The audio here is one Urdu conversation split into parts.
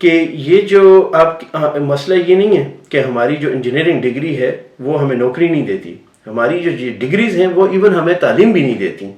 کہ یہ جو آپ مسئلہ یہ نہیں ہے کہ ہماری جو انجینئرنگ ڈگری ہے وہ ہمیں نوکری نہیں دیتی، ہماری جو ڈگریز ہیں وہ ایون ہمیں تعلیم بھی نہیں دیتی۔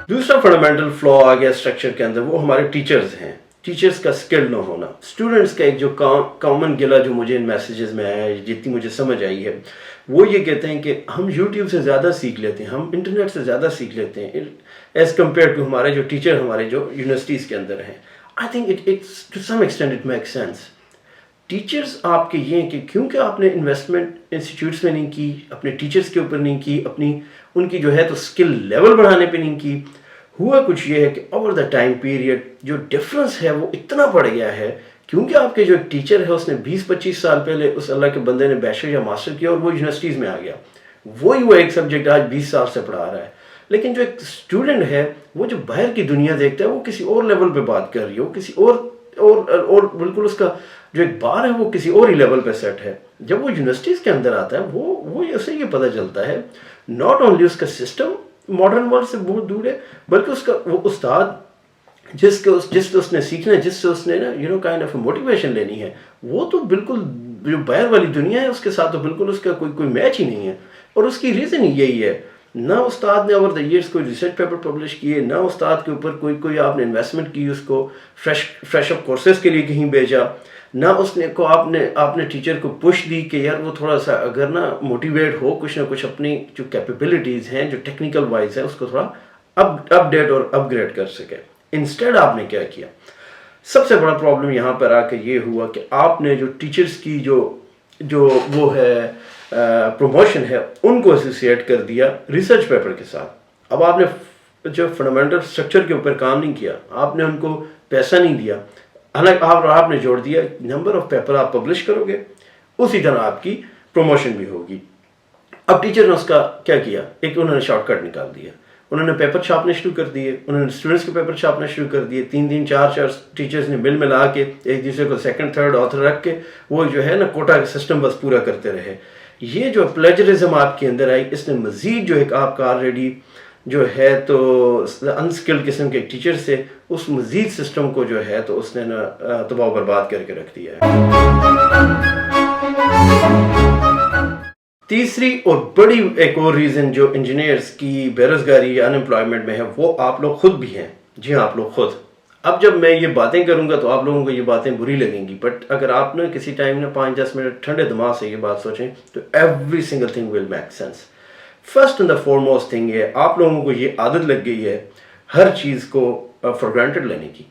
دوسرا فنڈامنٹل فلا آ گیا اسٹرکچر کے اندر، وہ ہمارے ٹیچرز ہیں، ٹیچرز کا اسکل نہ ہونا۔ اسٹوڈنٹس کا ایک جو کامن گلا جو مجھے ان میسیجز میں آیا ہے، جتنی مجھے سمجھ آئی ہے، وہ یہ کہتے ہیں کہ ہم یوٹیوب سے زیادہ سیکھ لیتے ہیں، ہم انٹرنیٹ سے زیادہ سیکھ لیتے ہیں ایز کمپیئر ٹو ہمارے جو ٹیچر ہمارے جو یونیورسٹیز کے اندر ہیں۔ I think to some extent it make sense. Teachers آپ کے یہ ہیں کہ کیونکہ آپ نے انویسٹمنٹ انسٹیٹیوٹس میں نہیں کی، اپنے ٹیچرز کے اوپر نہیں کی، ان کی جو ہے تو اسکل لیول بڑھانے پہ نہیں کی، ہوا کچھ یہ ہے کہ اوور دا ٹائم پیریڈ جو ڈفرنس ہے وہ اتنا بڑھ گیا ہے، کیونکہ آپ کے جو ایک ٹیچر ہے اس نے 20-25 سال پہلے اس اللہ کے بندے نے بیچلر یا ماسٹر کیا اور وہ یونیورسٹیز میں آ گیا، وہی وہ ایک سبجیکٹ آج 20 سال سے پڑھا رہا ہے۔ لیکن جو ایک اسٹوڈنٹ ہے وہ جو باہر کی دنیا دیکھتا ہے وہ کسی اور لیول پہ بات کر رہی ہے، وہ کسی اور بالکل اس کا جو ایک بار ہے وہ کسی اور ہی لیول پہ سیٹ ہے۔ جب وہ یونیورسٹیز کے اندر آتا ہے وہ اسے یہ پتہ چلتا ہے ناٹ اونلی اس کا سسٹم ماڈرن ورلڈ سے بہت دور ہے، بلکہ اس کا وہ استاد جس سے اس نے سیکھنا ہے، جس سے اس نے کائنڈ آف موٹیویشن لینی ہے، وہ تو بالکل جو باہر والی دنیا ہے اس کے ساتھ تو بالکل اس کا کوئی میچ ہی نہیں ہے۔ اور اس کی ریزن ہی یہی ہے، نہ استاد نے اوور دا ایئرس کوئی ریسرچ پیپر پبلش کیے، نہ استاد کے اوپر کوئی آپ نے انویسٹمنٹ کی، اس کو فریش اپ کورسز کے لیے کہیں بھیجا، نہ اس نے آپ نے ٹیچر کو پش دی کہ یار وہ تھوڑا سا اگر نا موٹیویٹ ہو کچھ نہ کچھ اپنی جو کیپیبلٹیز ہیں جو ٹیکنیکل وائز ہیں اس کو تھوڑا اپ ڈیٹ اور اپ گریڈ کر سکے۔ انسٹیڈ آپ نے کیا کیا؟ سب سے بڑا پرابلم یہاں پر آ کے یہ ہوا کہ آپ نے جو ٹیچرز کی جو وہ ہے پروموشن ہے ان کو ایسوسیٹ کر دیا ریسرچ پیپر کے ساتھ۔ اب آپ نے جو فنڈامنٹل اسٹرکچر کے اوپر کام نہیں کیا، آپ نے ان کو پیسہ نہیں دیا، حالانکہ آپ نے جوڑ دیا نمبر آف پیپر آپ پبلش کرو گے اسی طرح آپ کی پروموشن بھی ہوگی۔ اب ٹیچر نے اس کا کیا کیا، ایک انہوں نے شارٹ کٹ نکال دیا، انہوں نے پیپر چھاپنے شروع کر دیے، انہوں نے اسٹوڈنٹس کے پیپر چھاپنا شروع کر دیے، 3 4 ٹیچرز نے ملا کے ایک دوسرے کو سیکنڈ تھرڈ آتھر رکھ کے وہ جو ہے نا کوٹا کا سسٹم بس پورا کرتے رہے۔ یہ جو پلیجرزم آپ کے اندر آئی، اس نے مزید جو ایک آپ کا آلریڈی جو ہے تو انسکلڈ قسم کے ٹیچر سے اس مزید سسٹم کو جو ہے تو اس نے نا تباہ و برباد کر کے رکھ دیا ہے۔ تیسری اور بڑی ایک اور ریزن جو انجینئرز کی بے روزگاری یا انمپلائمنٹ میں ہے وہ آپ لوگ خود بھی ہیں۔ جی ہاں، آپ لوگ خود۔ اب جب میں یہ باتیں کروں گا تو آپ لوگوں کو یہ باتیں بری لگیں گی، بٹ اگر آپ نے کسی ٹائم میں 5-10 منٹ ٹھنڈے دماغ سے یہ بات سوچیں تو every single thing will make sense. First and the فورموسٹ thing ہے آپ لوگوں کو یہ عادت لگ گئی ہے ہر چیز کو فار گرانٹیڈ لینے کی۔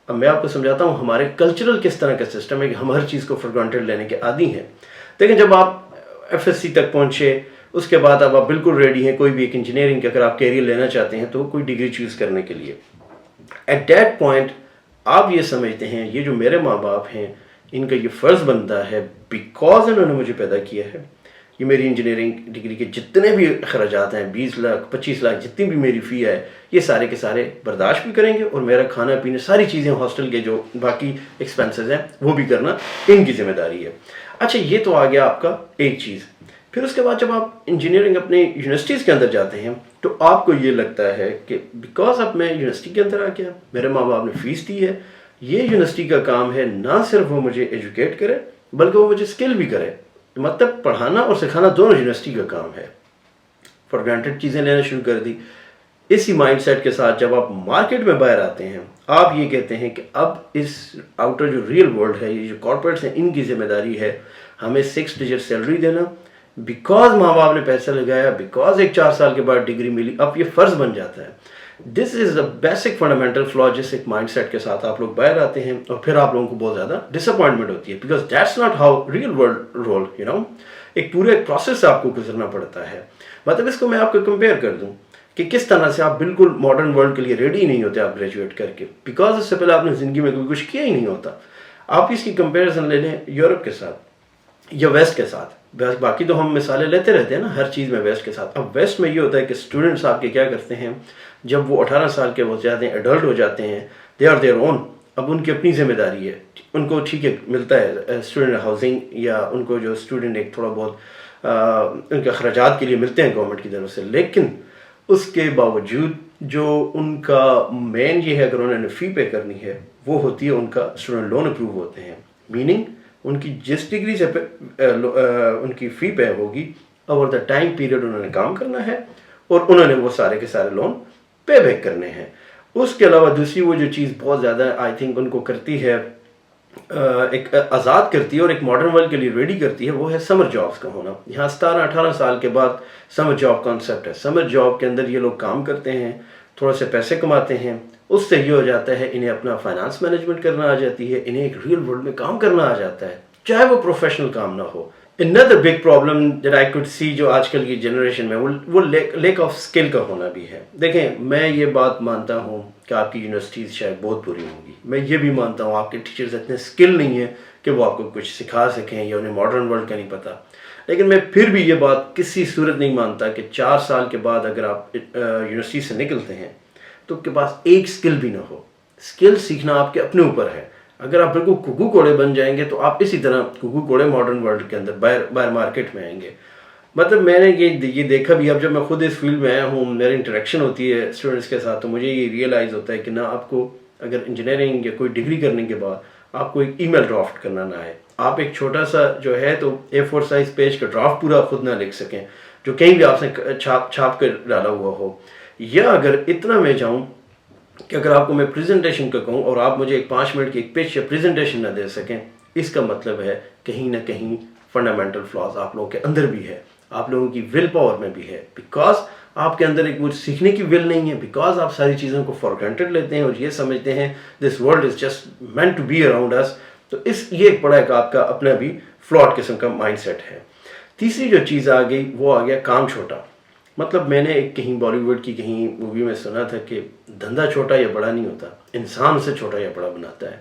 اب میں آپ کو سمجھاتا ہوں ہمارے کلچرل کس طرح کا سسٹم ہے کہ ہم ہر چیز کو فار گرانٹیڈ لینے کے عادی ہیں۔ لیکن جب آپ FSC تک پہنچے، اس کے بعد اب آپ بالکل ریڈی ہیں کوئی بھی ایک انجینئرنگ کے اگر آپ کیریئر لینا چاہتے ہیں تو کوئی ڈگری چوز کرنے کے لیے، ایٹ دیٹ پوائنٹ آپ یہ سمجھتے ہیں یہ جو میرے ماں باپ ہیں ان کا یہ فرض بنتا ہے بیکاز انہوں نے مجھے پیدا کیا ہے، یہ میری انجینئرنگ ڈگری کے جتنے بھی اخراجات ہیں 20 لاکھ 25 لاکھ جتنی بھی میری فی ہے یہ سارے کے سارے برداشت بھی کریں گے، اور میرا کھانا پینے ساری چیزیں ہاسٹل کے جو باقی ایکسپینسز ہیں وہ بھی کرنا ان کی ذمہ داری ہے۔ اچھا، یہ تو آ گیا آپ کا ایک چیز۔ پھر اس کے بعد جب آپ انجینئرنگ اپنے یونیورسٹیز کے اندر جاتے ہیں تو آپ کو یہ لگتا ہے کہ بیکاز اب میں یونیورسٹی کے اندر آ گیا، میرے ماں باپ نے فیس دی ہے، یہ یونیورسٹی کا کام ہے نہ صرف وہ مجھے ایجوکیٹ کرے بلکہ وہ مجھے اسکل بھی کرے، مطلب پڑھانا اور سکھانا دونوں یونیورسٹی کا کام ہے۔ فار گرانٹیڈ چیزیں لینا شروع کر دی۔ اسی مائنڈ سیٹ کے ساتھ جب آپ مارکیٹ میں باہر آتے ہیں آپ یہ کہتے ہیں کہ اب اس آؤٹر جو ریئل ورلڈ ہے، یہ جو کارپوریٹس ہیں ان کی ذمہ داری ہے ہمیں 6 ڈیجٹ سیلری دینا، بیکاز ماں باپ نے پیسہ لگایا، بیکاز ایک 4 سال کے بعد ڈگری ملی، اب یہ فرض بن جاتا ہے۔ دس از دا بیسک فنڈامنٹل فلا جس ایک مائنڈ سیٹ کے ساتھ آپ لوگ باہر آتے ہیں، اور پھر آپ لوگوں کو بہت زیادہ ڈس اپوائنٹمنٹ ہوتی ہے، because that's not how real world role ایک پورے پروسیس سے آپ کو گزرنا پڑتا ہے۔ مطلب اس کو میں آپ کو کمپیئر کر دوں کہ کس طرح سے آپ بالکل ماڈرن ورلڈ کے لیے ریڈی نہیں ہوتے آپ گریجویٹ کر کے، بیکاز اس سے پہلے آپ نے زندگی میں کوئی کچھ کیا ہی نہیں ہوتا۔ آپ اس کی کمپیریزن لے لیں یورپ کے ساتھ یا ویسٹ کے ساتھ، باقی تو ہم مثالیں لیتے رہتے ہیں نا ہر چیز میں ویسٹ کے ساتھ۔ اب ویسٹ میں یہ ہوتا ہے کہ اسٹوڈنٹس آپ کے کیا کرتے ہیں جب وہ 18 سال کے ہو جاتے ہیں، ایڈلٹ ہو جاتے ہیں، دے آر دیئر اون، اب ان کی اپنی ذمہ داری ہے، ان کو ٹھیک ہے ملتا ہے اسٹوڈنٹ ہاؤسنگ، یا ان کو جو اسٹوڈنٹ ایک تھوڑا بہت ان کے اخراجات کے لیے ملتے ہیں گورنمنٹ کی طرف سے، لیکن اس کے باوجود جو ان کا مین یہ ہے اگر انہوں نے فی پے کرنی ہے وہ ہوتی ہے ان کا اسٹوڈنٹ لون اپروو ہوتے ہیں. میننگ ان کی جس ڈگری سے ان کی فی پے ہوگی اوور دا ٹائم پیریڈ انہوں نے کام کرنا ہے اور انہوں نے وہ سارے کے سارے لون پے بیک کرنے ہیں. اس کے علاوہ دوسری وہ جو چیز بہت زیادہ آئی تھنک ان کو کرتی ہے ایک آزاد کرتی ہے اور ایک ماڈرن ورلڈ کے لیے ریڈی کرتی ہے وہ ہے سمر جابس کا ہونا. یہاں 17-18 سال کے بعد سمر جاب کانسیپٹ ہے. سمر جاب کے اندر یہ لوگ کام کرتے ہیں, تھوڑا سے پیسے کماتے ہیں, اس سے یہ ہو جاتا ہے انہیں اپنا فائنانس مینجمنٹ کرنا آ جاتی ہے, انہیں ایک ریئل ورلڈ میں کام کرنا آ جاتا ہے چاہے وہ پروفیشنل کام نہ ہو. Another big problem that I could see جو آج کل کی جنریشن میں وہ لیک آف اسکل کا ہونا بھی ہے. دیکھیں میں یہ بات مانتا ہوں کہ آپ کی یونیورسٹیز شاید بہت بری ہوں گی, میں یہ بھی مانتا ہوں آپ کے ٹیچرز اتنے اسکل نہیں ہیں کہ وہ آپ کو کچھ سکھا سکیں یا انہیں ماڈرن ورلڈ کا نہیں پتہ. لیکن میں پھر بھی یہ بات کسی صورت نہیں مانتا کہ 4 سال کے بعد اگر آپ یونیورسٹی سے نکلتے ہیں تو آپ کے پاس ایک اسکل بھی نہ ہو. اسکل سیکھنا آپ کے اپنے اوپر ہے. اگر آپ بالکل کوکو کوڑے بن جائیں گے تو آپ اسی طرح کوکو کوڑے ماڈرن ورلڈ کے اندر باہر مارکیٹ میں آئیں گے. مطلب میں نے یہ دیکھا بھی, اب جب میں خود اس فیلڈ میں آیا ہوں, میری انٹریکشن ہوتی ہے اسٹوڈنٹس کے ساتھ, تو مجھے یہ ریئلائز ہوتا ہے کہ نہ آپ کو اگر انجینئرنگ یا کوئی ڈگری کرنے کے بعد آپ کو ایک ای میل ڈرافٹ کرنا نہ ہے, آپ ایک چھوٹا سا جو ہے تو A4 سائز پیج کا ڈرافٹ پورا خود نہ لکھ سکیں جو کہیں بھی آپ نے چھاپ کر ڈالا ہوا ہو, یا اگر اتنا میں جاؤں کہ اگر آپ کو میں پریزنٹیشن کا کہوں اور آپ مجھے ایک 5 منٹ کی ایک پچ یا پریزنٹیشن نہ دے سکیں, اس کا مطلب ہے کہیں نہ کہیں فنڈامنٹل فلاز آپ لوگوں کے اندر بھی ہے, آپ لوگوں کی ول پاور میں بھی ہے, بیکاز آپ کے اندر ایک وہ سیکھنے کی ول نہیں ہے, بیکاز آپ ساری چیزوں کو فار گرانٹیڈ لیتے ہیں اور یہ سمجھتے ہیں this world is just meant to be around us. تو یہ ایک بڑا ایک آپ کا اپنا بھی فلاٹ قسم کا مائنڈ سیٹ ہے. تیسری جو چیز آ گئی وہ آ گیا کام چھوٹا. مطلب میں نے ایک کہیں بالی ووڈ کی کہیں مووی میں سنا تھا کہ دھندا چھوٹا یا بڑا نہیں ہوتا, انسان اسے چھوٹا یا بڑا بناتا ہے.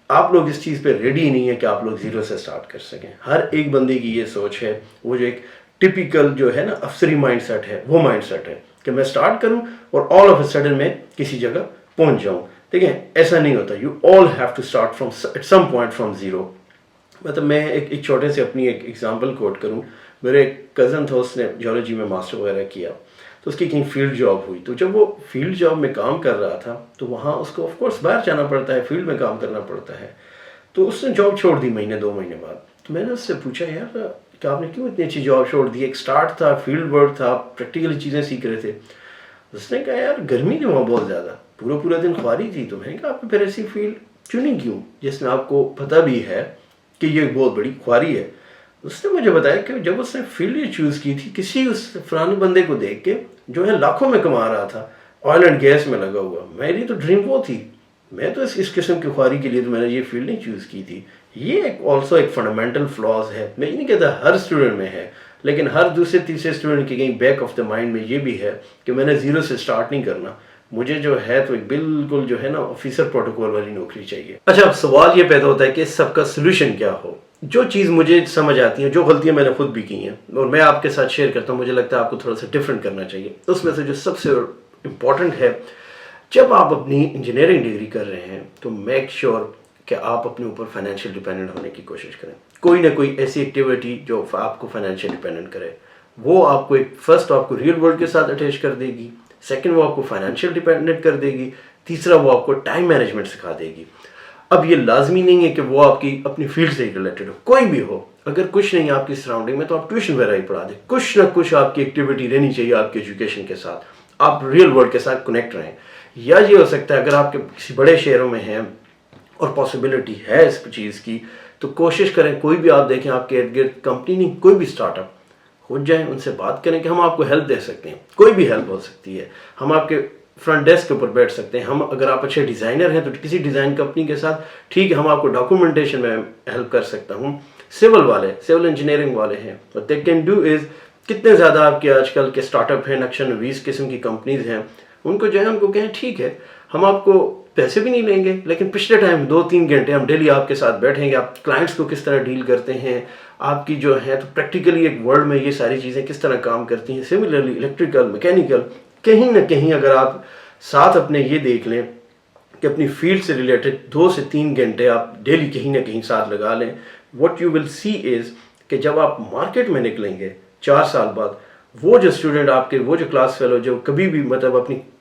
آپ لوگ اس چیز پہ ریڈی نہیں ہے کہ آپ لوگ زیرو سے سٹارٹ کر سکیں. ہر ایک بندے کی یہ سوچ ہے, وہ جو ایک ٹپیکل جو ہے نا افسری مائنڈ سیٹ ہے, وہ مائنڈ سیٹ ہے کہ میں سٹارٹ کروں اور آل آف اے سڈن میں کسی جگہ پہنچ جاؤں. دیکھیں ایسا نہیں ہوتا, you all have to start from at some point from zero. مطلب میں ایک چھوٹے سے اپنی ایک ایگزامپل کوٹ کروں. میرے ایک کزن تھا, اس نے جیولوجی میں ماسٹر وغیرہ کیا, تو اس کی کہیں فیلڈ جاب ہوئی. تو جب وہ فیلڈ جاب میں کام کر رہا تھا تو وہاں اس کو آف کورس باہر جانا پڑتا ہے, فیلڈ میں کام کرنا پڑتا ہے. تو اس نے جاب چھوڑ دی 2 مہینے بعد. تو میں نے اس سے پوچھا یار کہ آپ نے کیوں اتنی اچھی جاب چھوڑ دی, ایک اسٹارٹ تھا, فیلڈ ورک تھا, پریکٹیکلی چیزیں سیکھ رہے تھے. اس نے کہا یار گرمی تھی وہاں بہت زیادہ, پورا دن خواری تھی. تو میں نے کہا آپ نے پھر ایسی فیلڈ چنی کیوں جس میں آپ کو پتہ بھی ہے کہ یہ بہت بڑی خواری ہے. اس نے مجھے بتایا کہ جب اس نے فیلڈ یہ چوز کی تھی کسی اس فلانے بندے کو دیکھ کے جو ہے لاکھوں میں کما رہا تھا, آئل اینڈ گیس میں لگا ہوا. میری تو ڈریم وہ تھی, میں تو اس قسم کی خواری کے لیے تو میں نے یہ فیلڈ نہیں چوز کی تھی. یہ آلسو ایک فنڈامنٹل فلاز ہے. میں یہ نہیں کہتا ہر اسٹوڈنٹ میں ہے, لیکن ہر دوسرے تیسرے اسٹوڈنٹ کے کہیں بیک آف دا مائنڈ میں یہ بھی ہے کہ میں نے زیرو سے اسٹارٹ نہیں کرنا, مجھے جو ہے تو ایک بالکل جو ہے نا آفیسر پروٹوکول والی نوکری چاہیے. اچھا اب سوال یہ پیدا ہوتا ہے کہ اس سب کا سلوشن کیا ہو. جو چیز مجھے سمجھ آتی ہے, جو غلطیاں میں نے خود بھی کی ہیں اور میں آپ کے ساتھ شیئر کرتا ہوں, مجھے لگتا ہے آپ کو تھوڑا سا ڈفرینٹ کرنا چاہیے. اس میں سے جو سب سے امپورٹنٹ ہے, جب آپ اپنی انجینئرنگ ڈگری کر رہے ہیں تو میک شیور کہ آپ اپنے اوپر فائنینشیل ڈیپینڈنٹ ہونے کی کوشش کریں. کوئی نہ کوئی ایسی ایکٹیویٹی جو آپ کو فائنینشیل ڈیپینڈنٹ کرے, وہ آپ کو فرسٹ آپ کو ریئل ورلڈ کے ساتھ اٹیچ کر دے گی, سیکنڈ وہ آپ کو فائنینشیل ڈیپینڈنٹ کر دے گی, تیسرا وہ آپ کو ٹائم مینجمنٹ سکھا دے گی. اب یہ لازمی نہیں ہے کہ وہ آپ کی اپنی فیلڈ سے ریلیٹڈ ہو, کوئی بھی ہو. اگر کچھ نہیں آپ کی سراؤنڈنگ میں تو آپ ٹیوشن وغیرہ ہی پڑھا دیں. کچھ نہ کچھ آپ کی ایکٹیویٹی رہنی چاہیے آپ کے ایجوکیشن کے ساتھ, آپ ریئل ورلڈ کے ساتھ کنیکٹ رہیں. یا یہ ہو سکتا ہے اگر آپ کے کسی بڑے شہروں میں ہیں اور پاسبلٹی ہے اس چیز کی, تو کوشش کریں کوئی بھی آپ دیکھیں آپ کے ارد گرد کمپنی نہیں, کوئی بھی اسٹارٹ اپ ہو جائیں, ان سے بات کریں کہ ہم آپ کو ہیلپ دے سکتے ہیں. کوئی بھی ہیلپ ہو سکتی ہے, ہم آپ کے فرنٹ ڈیسک کے اوپر بیٹھ سکتے ہیں. ہم اگر آپ اچھے ڈیزائنر ہیں تو کسی ڈیزائن کمپنی کے ساتھ ٹھیک ہے, ہم آپ کو ڈاکومنٹیشن میں ہیلپ کر سکتا ہوں. سول انجینئرنگ والے ہیں, دے کین ڈو از کتنے زیادہ آپ کے آج کل کے اسٹارٹ اپ ہیں, نقشہ نویس قسم کی کمپنیز ہیں, ان کو جو ہے ان کو کہیں ٹھیک ہے ہم آپ کو پیسے بھی نہیں لیں گے, لیکن پچھلے ٹائم 2-3 گھنٹے ہم ڈیلی آپ کے ساتھ بیٹھیں گے, آپ کلائنٹس کو کس طرح ڈیل کرتے ہیں, آپ کی جو ہے تو پریکٹیکلی ایک ورلڈ میں یہ ساری چیزیں کس طرح کام کرتی ہیں. سملرلی الیکٹریکل, میکینیکل, کہیں نہ کہیں اگر آپ ساتھ اپنے یہ دیکھ لیں کہ اپنی فیلڈ سے ریلیٹڈ 2 سے 3 گھنٹے آپ ڈیلی کہیں نہ کہیں ساتھ لگا لیں, واٹ یو ول سی از کہ جب آپ مارکیٹ میں نکلیں گے 4 سال بعد, وہ جو اسٹوڈنٹ آپ کے, وہ جو کلاس فیلو جو کبھی بھی مطلب اپنی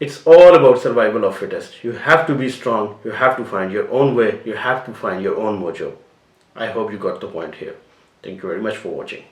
It's all about survival of fittest. You have to be strong, you have to find your own way, you have to find your own mojo. I hope you got the point here. Thank you very much for watching.